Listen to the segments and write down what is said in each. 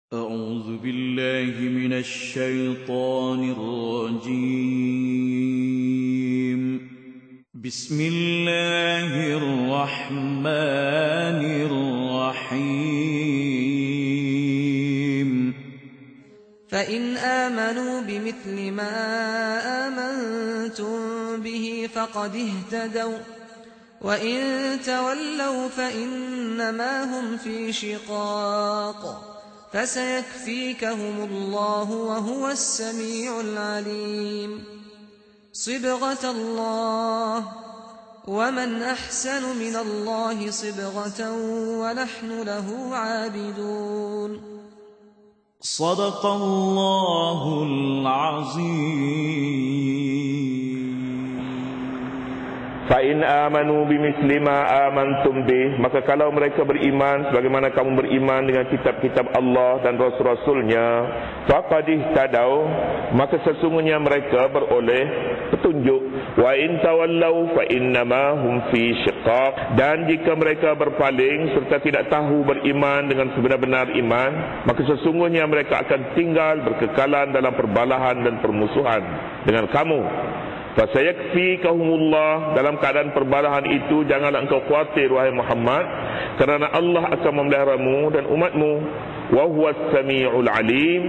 أعوذ بالله من الشيطان الرجيم. بسم الله الرحمن الرحيم. فإن آمنوا بمثل ما آمنتم به فقد اهتدوا وإن تولوا فإنما هم في شقاق فسيكفيكهم الله وهو السميع العليم. صبغة الله ومن أحسن من الله صبغة ونحن له عابدون. صدق الله العظيم. Fa'in amanu bimisli ma amantum bih, maka kalau mereka beriman sebagaimana kamu beriman dengan kitab-kitab Allah dan Rasul-Rasulnya, faqad ihtadau, maka sesungguhnya mereka beroleh petunjuk. Wa in tawallau fa innama hum fi syiqaq, dan jika mereka berpaling serta tidak tahu beriman dengan sebenar-benar iman, maka sesungguhnya mereka akan tinggal berkekalan dalam perbalahan dan permusuhan dengan kamu. Fasayakfikahumullah, dalam keadaan perbalahan itu janganlah engkau khawatir wahai Muhammad, kerana Allah akan memeliharamu dan umatmu. Wa huwas samiul alim,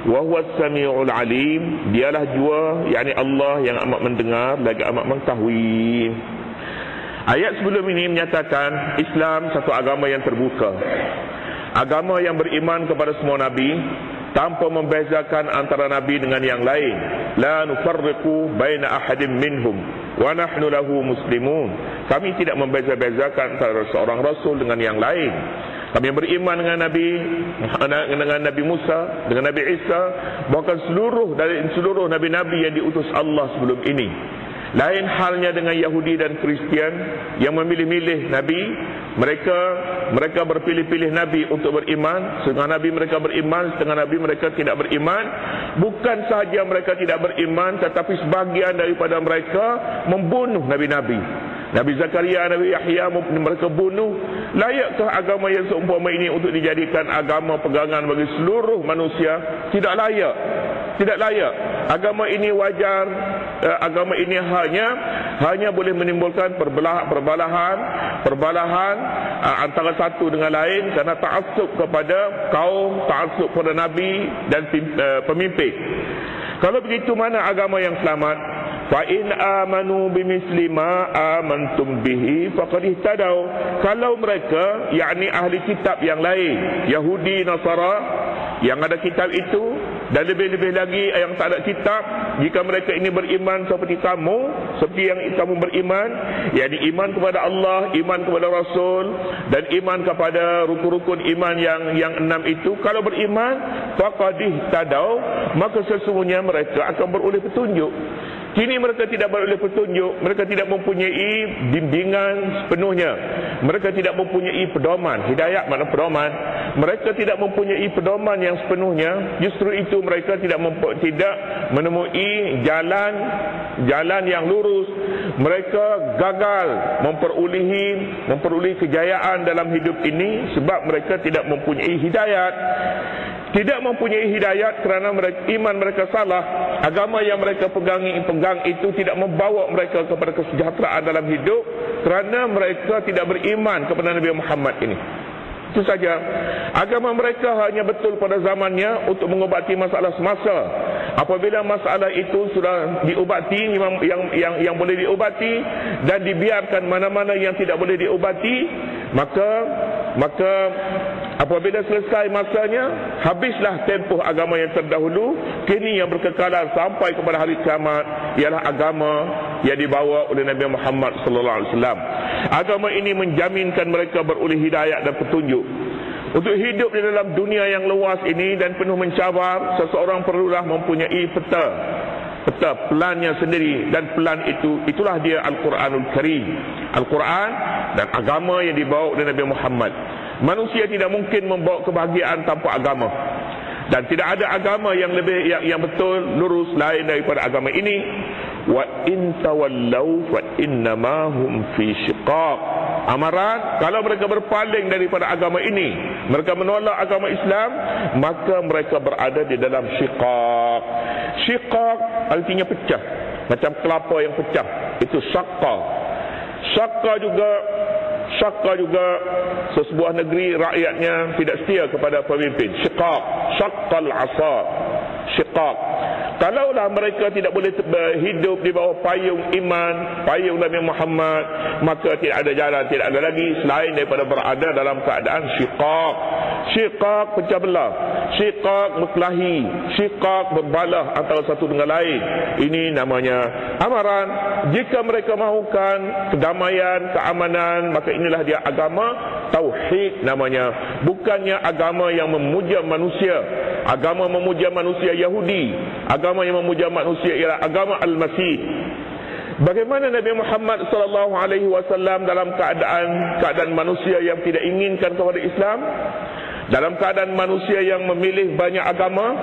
wa huwas samiul alim, dialah jua, yakni Allah yang amat mendengar lagi amat mengetahui. Ayat sebelum ini menyatakan Islam satu agama yang terbuka, agama yang beriman kepada semua nabi tanpa membezakan antara nabi dengan yang lain. La nufarriqu baina ahadin minhum wa nahnu lahu muslimun. Kami tidak membeza-bezakan antara seorang rasul dengan yang lain. Kami beriman dengan Nabi Musa, dengan Nabi Isa, bahkan seluruh nabi-nabi yang diutus Allah sebelum ini. Lain halnya dengan Yahudi dan Kristian yang memilih-milih nabi. Mereka berpilih-pilih nabi untuk beriman. Setengah nabi mereka beriman, setengah nabi mereka tidak beriman. Bukan sahaja mereka tidak beriman, tetapi sebahagian daripada mereka membunuh nabi-nabi. Nabi Zakaria, Nabi Yahya mereka bunuh. Layakkah agama yang seumpama ini untuk dijadikan agama pegangan bagi seluruh manusia? Tidak layak. Tidak layak. Agama ini wajar. Agama ini hanya boleh menimbulkan perbalahan antara satu dengan lain kerana ta'assub kepada kaum, ta'assub kepada nabi dan pemimpin. Kalau begitu, mana agama yang selamat? Fa in amanu bimisli ma amantum bihi faqad ihtadau. Kalau mereka, yakni ahli kitab yang lain, Yahudi, Nasara, yang ada kitab itu, dan lebih-lebih lagi yang tak ada kitab, jika mereka ini beriman seperti kamu, seperti yang kamu beriman, yakni iman kepada Allah, iman kepada Rasul, dan iman kepada rukun-rukun iman yang 6 itu, kalau beriman faqad ihtadau, maka sesungguhnya mereka akan beroleh petunjuk. Kini mereka tidak beroleh petunjuk, mereka tidak mempunyai bimbingan sepenuhnya, mereka tidak mempunyai pedoman. Hidayat makna pedoman. Mereka tidak mempunyai pedoman yang sepenuhnya. Justru itu mereka tidak menemui jalan yang lurus. Mereka gagal memperolehi kejayaan dalam hidup ini sebab mereka tidak mempunyai hidayat. Tidak mempunyai hidayat kerana iman mereka salah. Agama yang mereka pegang itu tidak membawa mereka kepada kesejahteraan dalam hidup kerana mereka tidak beriman kepada Nabi Muhammad ini. Itu saja. Agama mereka hanya betul pada zamannya untuk mengobati masalah semasa. Apabila masalah itu sudah diobati, yang boleh diobati, dan dibiarkan mana-mana yang tidak boleh diobati, maka apabila selesai masanya, habislah tempoh agama yang terdahulu. Kini yang berkekalan sampai kepada hari kiamat ialah agama yang dibawa oleh Nabi Muhammad sallallahu alaihi wasallam. Agama ini menjaminkan mereka beroleh hidayat dan petunjuk untuk hidup di dalam dunia yang luas ini dan penuh mencabar. Seseorang perlulah mempunyai peta pelannya sendiri, dan pelan itulah dia Al-Quranul Karim. Al-Quran dan agama yang dibawa oleh Nabi Muhammad. Manusia tidak mungkin membawa kebahagiaan tanpa agama, dan tidak ada agama yang betul lurus lain daripada agama ini. Wa in tawallau fa innama hum fi syiqaq. Amaran, kalau mereka berpaling daripada agama ini, mereka menolak agama Islam, maka mereka berada di dalam syiqaq. Syiqaq artinya pecah, macam kelapa yang pecah, itu syaqqa. Syaqqa juga sesebuah negeri rakyatnya tidak setia kepada pemimpin. Syiqaq, syaqqal asa, syiqaq. Kalaulah mereka tidak boleh hidup di bawah payung iman, payung Nabi Muhammad, maka tidak ada jalan, tidak ada lagi selain daripada berada dalam keadaan syiqaq. Syiqaq pecah belah, syiqaq berkelahi, syiqaq berbalah antara satu dengan lain. Ini namanya amaran. Jika mereka mahukan kedamaian, keamanan, maka inilah dia agama tauhid namanya. Bukannya agama yang memuja manusia. Agama memuja manusia Yahudi, agama yang memuja manusia ialah agama Al-Masih. Bagaimana Nabi Muhammad SAW dalam keadaan manusia yang tidak inginkan kepada Islam, dalam keadaan manusia yang memilih banyak agama,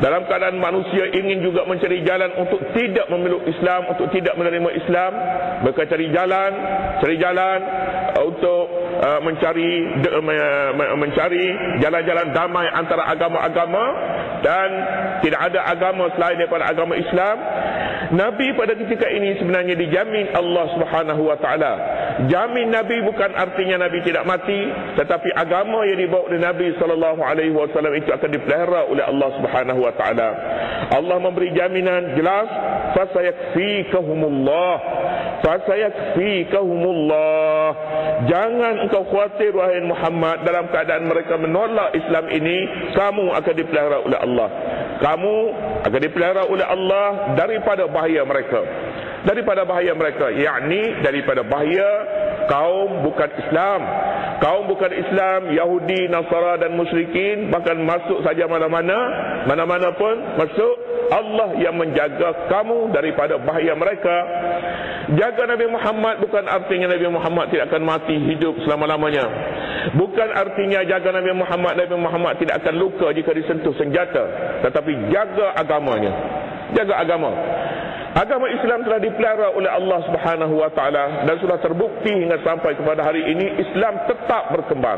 dalam keadaan manusia ingin juga mencari jalan untuk tidak memeluk Islam, untuk tidak menerima Islam, mereka cari jalan untuk mencari jalan-jalan damai antara agama-agama, dan tidak ada agama selain daripada agama Islam. Nabi pada ketika ini sebenarnya dijamin Allah Subhanahu wa taala. Jamin Nabi bukan artinya Nabi tidak mati, tetapi agama yang dibawa oleh Nabi sallallahu alaihi wasallam itu akan dipelihara oleh Allah Subhanahu wa taala. Allah memberi jaminan jelas, fasayakfikahumullah. Jangan engkau khawatir wahai Muhammad, dalam keadaan mereka menolak Islam ini, kamu akan dipelihara oleh Allah. Kamu akan dipelihara oleh Allah daripada bahaya mereka. Daripada bahaya mereka, yakni daripada bahaya kaum bukan Islam. Kaum bukan Islam, Yahudi, Nasara dan musyrikin, bahkan masuk saja mana-mana pun masuk. Allah yang menjaga kamu daripada bahaya mereka. Jaga Nabi Muhammad bukan artinya Nabi Muhammad tidak akan mati hidup selama-lamanya. Bukan artinya jaga Nabi Muhammad tidak akan luka jika disentuh senjata. Tetapi jaga agamanya. Jaga agama. Agama Islam telah dipelihara oleh Allah Subhanahu wa taala, dan sudah terbukti hingga sampai kepada hari ini Islam tetap berkembang.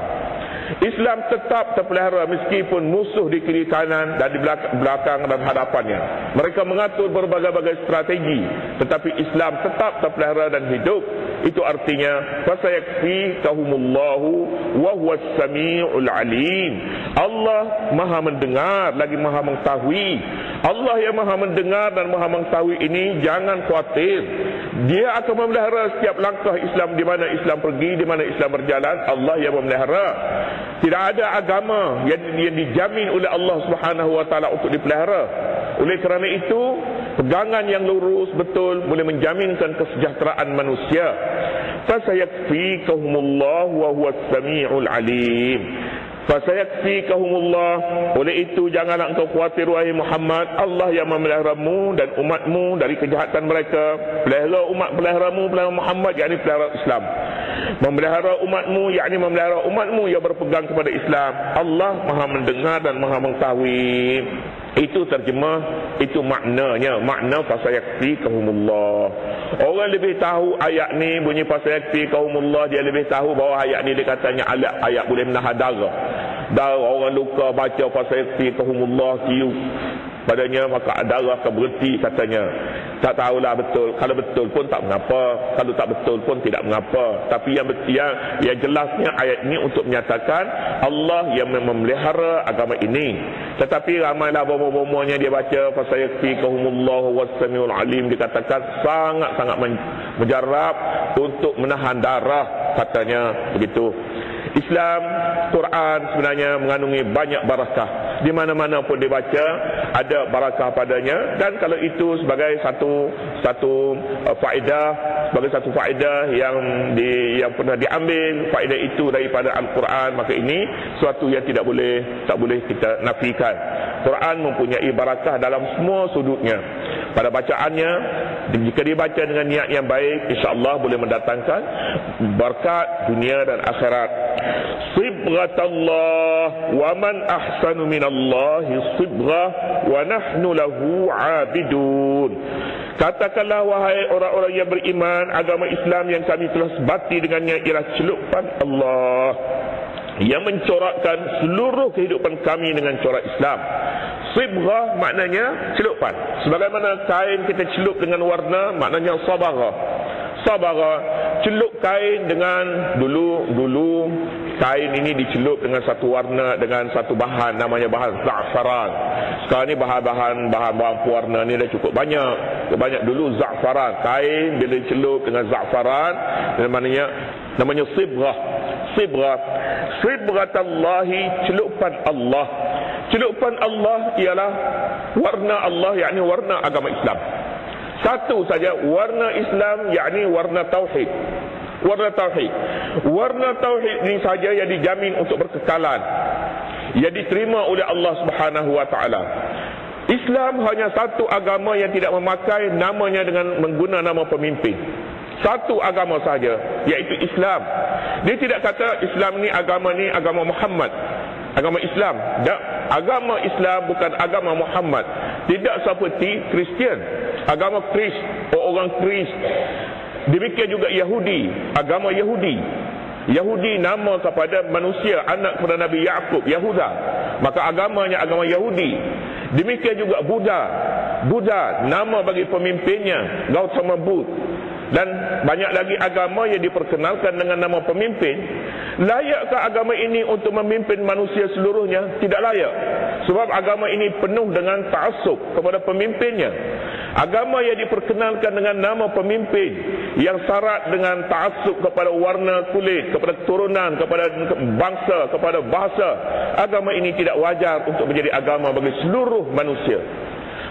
Islam tetap terpelihara meskipun musuh di kiri kanan dan di belakang dan hadapannya. Mereka mengatur berbagai-bagai strategi, tetapi Islam tetap terpelihara dan hidup. Itu artinya fasayakfikahumullahu wa huwas samiul alim. Allah Maha mendengar lagi Maha mengetahui. Allah yang Maha mendengar dan Maha mengetahui ini, jangan khawatir. Dia akan memelihara setiap langkah Islam, di mana Islam pergi, di mana Islam berjalan, Allah yang memelihara. Tidak ada agama yang dijamin oleh Allah Subhanahu wa taala untuk dipelihara. Oleh kerana itu, pegangan yang lurus betul boleh menjaminkan kesejahteraan manusia. Fasayakfikahumullah wa huwas samiul alim. Fasayakfikahumullah. Oleh itu janganlah engkau khawatir wahai Muhammad, Allah yang memeliharamu dan umatmu dari kejahatan mereka. Pelihara umat, peliharamu, pelihara Muhammad, yakni pelihara Islam. Memelihara umatmu, yakni memelihara umatmu yang berpegang kepada Islam. Allah Maha mendengar dan Maha mengetahui. Itu terjemah, itu maknanya, makna fasayakfikahumullah. Orang lebih tahu ayat ni bunyi fasayakfikahumullah, dia lebih tahu bahawa ayat ni dia katanya ayat boleh menahan darah. Orang luka baca fasayakfikahumullah kiu padanya, maka darah akan berhenti katanya. Tak tahulah betul. Kalau betul pun tak mengapa, kalau tak betul pun tidak mengapa. Tapi yang jelasnya ayat ini untuk menyatakan Allah yang memelihara agama ini. Tetapi ramailah bomo-bomonya dia baca fasayakfikahumullahu was-samiul alim, dikatakan sangat-sangat mujarab untuk menahan darah katanya begitu. Islam, Quran sebenarnya mengandungi banyak barakah. Di mana-mana pun dibaca ada barakah padanya, dan kalau itu sebagai satu faedah yang pernah diambil faedah itu daripada Al-Quran, maka ini suatu yang tak boleh kita nafikan. Quran mempunyai barakah dalam semua sudutnya. Pada bacaannya, jika dibaca dengan niat yang baik, insya-Allah boleh mendatangkan berkat dunia dan akhirat. Sibghatallah wa man ahsanu minallahi sibghah wa nahnu lahu 'abidun. Katakanlah wahai orang-orang yang beriman, agama Islam yang kami telah sebati dengannya ialah celupan Allah. yang mencorakkan seluruh kehidupan kami dengan corak Islam. Sibghah maknanya celupan. Sebagaimana kain kita celup dengan warna, maknanya sabagha. Sabagha, celup kain dengan dulu kain ini dicelup dengan satu warna, dengan satu bahan, namanya bahan za'faran. Sekarang ni bahan-bahan pewarna ni dah cukup banyak. Dulu za'faran, kain bila dicelup dengan za'faran, namanya sibghah. Sibghatallahi, celupan Allah. Celupan Allah ialah warna Allah, yakni warna agama Islam. Satu saja, warna Islam, yakni warna tauhid. Warna tauhid. Warna tauhid ini saja yang dijamin untuk berkekalan, yang diterima oleh Allah Subhanahu wa taala. Islam hanya satu agama yang tidak memakai namanya dengan mengguna nama pemimpin. Satu agama saja, iaitu Islam. Dia tidak kata Islam ni agama Muhammad, agama Islam. Tak, agama Islam bukan agama Muhammad. Tidak seperti Kristian, agama Kris, orang Kris. Demikian juga Yahudi, agama Yahudi. Yahudi nama kepada manusia, anak kepada Nabi Yaqub, Yahuda. Maka agamanya agama Yahudi. Demikian juga Buddha nama bagi pemimpinnya Gautama Buddha. Dan banyak lagi agama yang diperkenalkan dengan nama pemimpin. Layakkah agama ini untuk memimpin manusia seluruhnya? Tidak layak. Sebab agama ini penuh dengan ta'assub kepada pemimpinnya. Agama yang diperkenalkan dengan nama pemimpin yang syarat dengan ta'assub kepada warna kulit, kepada keturunan, kepada bangsa, kepada bahasa, agama ini tidak wajar untuk menjadi agama bagi seluruh manusia.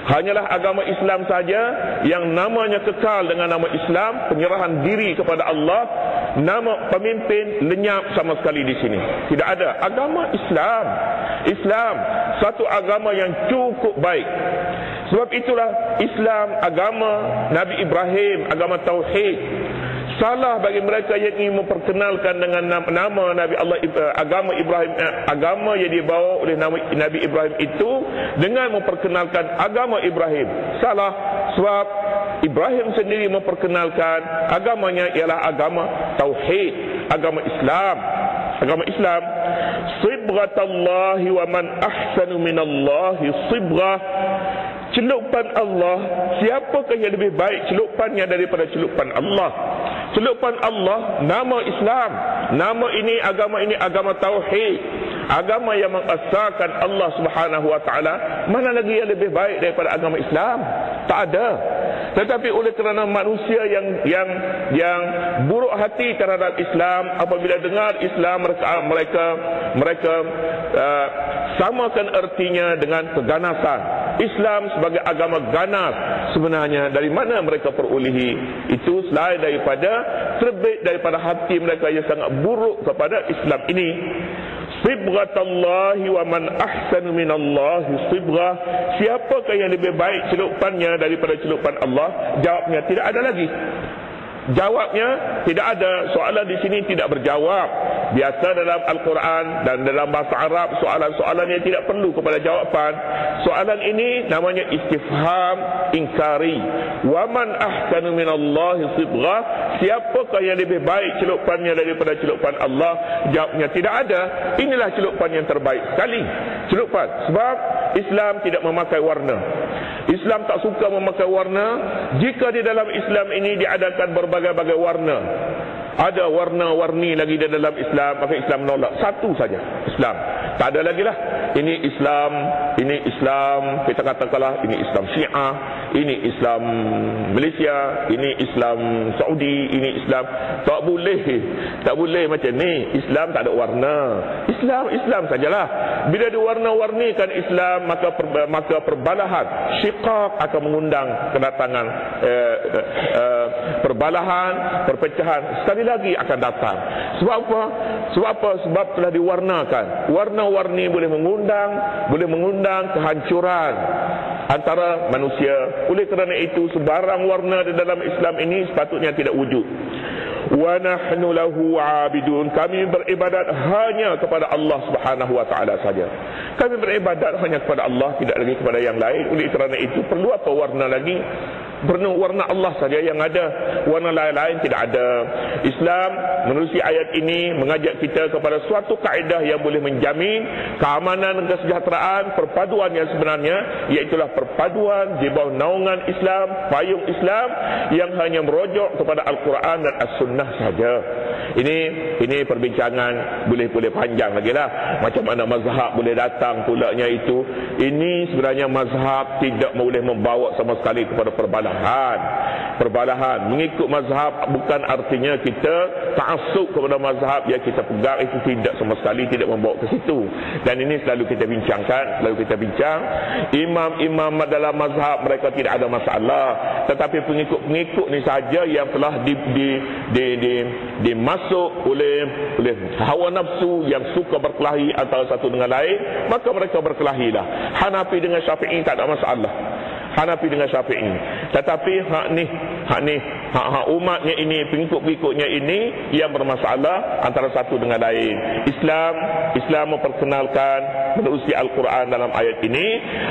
Hanyalah agama Islam saja yang namanya kekal dengan nama Islam, penyerahan diri kepada Allah. Nama pemimpin lenyap sama sekali di sini. Tidak ada. Agama Islam satu agama yang cukup baik. Sebab itulah Islam agama Nabi Ibrahim, agama tauhid. Salah bagi mereka yang ingin memperkenalkan dengan nama Nabi Allah, agama Ibrahim, agama yang dibawa oleh Nabi Ibrahim itu dengan memperkenalkan agama Ibrahim. Salah, sebab Ibrahim sendiri memperkenalkan agamanya ialah agama tauhid, agama Islam. Agama Islam, sibghatallahi wa man ahsanu minallahi sibghah. Celupan Allah, siapakah yang lebih baik celupannya daripada celupan Allah? Celupan Allah, nama Islam. Nama ini agama tauhid, agama yang mengesahkan Allah Subhanahu wa taala. Mana lagi yang lebih baik daripada agama Islam? Tak ada. Tetapi oleh kerana manusia yang buruk hati terhadap Islam, apabila dengar Islam, mereka samakan ertinya dengan keganasan. Islam sebagai agama ganas. Sebenarnya dari mana mereka perolehi itu? Selain daripada terbit daripada hati mereka yang sangat buruk kepada Islam ini. Sibghatallahi wa man ahsanu minallahi sibghah. Siapakah yang lebih baik celupannya daripada celupan Allah? Jawabnya tidak ada lagi. Jawabnya tidak ada. Soalan di sini tidak berjawab. Biasa dalam Al-Quran dan dalam bahasa Arab, soalan-soalan yang tidak perlu kepada jawapan. Soalan ini namanya istifham inkari. Wa man ahsanu minallahi sibghah. Siapakah yang lebih baik celupannya daripada celupan Allah? Jawabnya tidak ada. Inilah celupan yang terbaik sekali. Celupan. Sebab Islam tidak memakai warna. Islam tak suka memakai warna. Jika di dalam Islam ini diadakan berbagai-bagai warna, ada warna-warni lagi di dalam Islam, maka Islam menolak satu saja, Islam. Tak ada lagi lah. Ini Islam, kita katakanlah ini Islam Syiah, ini Islam Malaysia, ini Islam Saudi, ini Islam. Tak boleh macam ni. Islam tak ada warna. Islam sajalah. Bila diwarna-warnikan Islam, maka perbalahan, syiqaq akan mengundang kedatangan perbalahan, perpecahan sekali lagi akan datang. Sebab apa? Sebab telah diwarnakan. Warna-warni boleh mengundang kehancuran antara manusia. Oleh kerana itu, sebarang warna di dalam Islam ini sepatutnya tidak wujud. Wa nahnu lahu 'abidun. Kami beribadat hanya kepada Allah Subhanahu wa taala saja. Kami beribadat hanya kepada Allah, tidak lagi kepada yang lain. Oleh kerana itu, perlu apa warna lagi? warna Allah saja yang ada, warna lain-lain tidak ada. Islam menerusi ayat ini mengajak kita kepada suatu kaedah yang boleh menjamin keamanan dan kesejahteraan, perpaduan yang sebenarnya, iaitulah perpaduan di bawah naungan Islam, payung Islam yang hanya merujuk kepada Al-Quran dan As-Sunnah saja. Ini perbincangan boleh panjang lagi lah. Macam mana mazhab boleh datang pulaknya itu. Ini sebenarnya mazhab tidak boleh membawa sama sekali kepada perbalahan. Mengikut mazhab bukan artinya kita ta'assub kepada mazhab yang kita pegang, itu tidak sama sekali, tidak membawa ke situ. Dan ini selalu kita bincang. Imam-imam dalam mazhab mereka tidak ada masalah, tetapi pengikut-pengikut ni saja yang telah dimasuk oleh hawa nafsu yang suka berkelahi antara satu dengan lain, maka mereka berkelahilah. Hanafi dengan Syafi'i tak ada masalah. Tetapi hak umatnya ini, pengikut-pengikutnya ini yang bermasalah antara satu dengan lain. Islam memperkenalkan menerusi Al-Quran dalam ayat ini,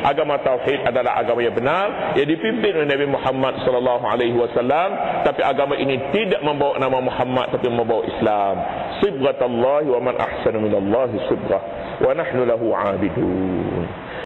agama tauhid adalah agama yang benar yang dipimpin oleh Nabi Muhammad sallallahu alaihi wasallam, tapi agama ini tidak membawa nama Muhammad tapi membawa Islam. Sibghatallahi wa man ahsanu minallahi sibghah wa nahnu lahu 'abidun.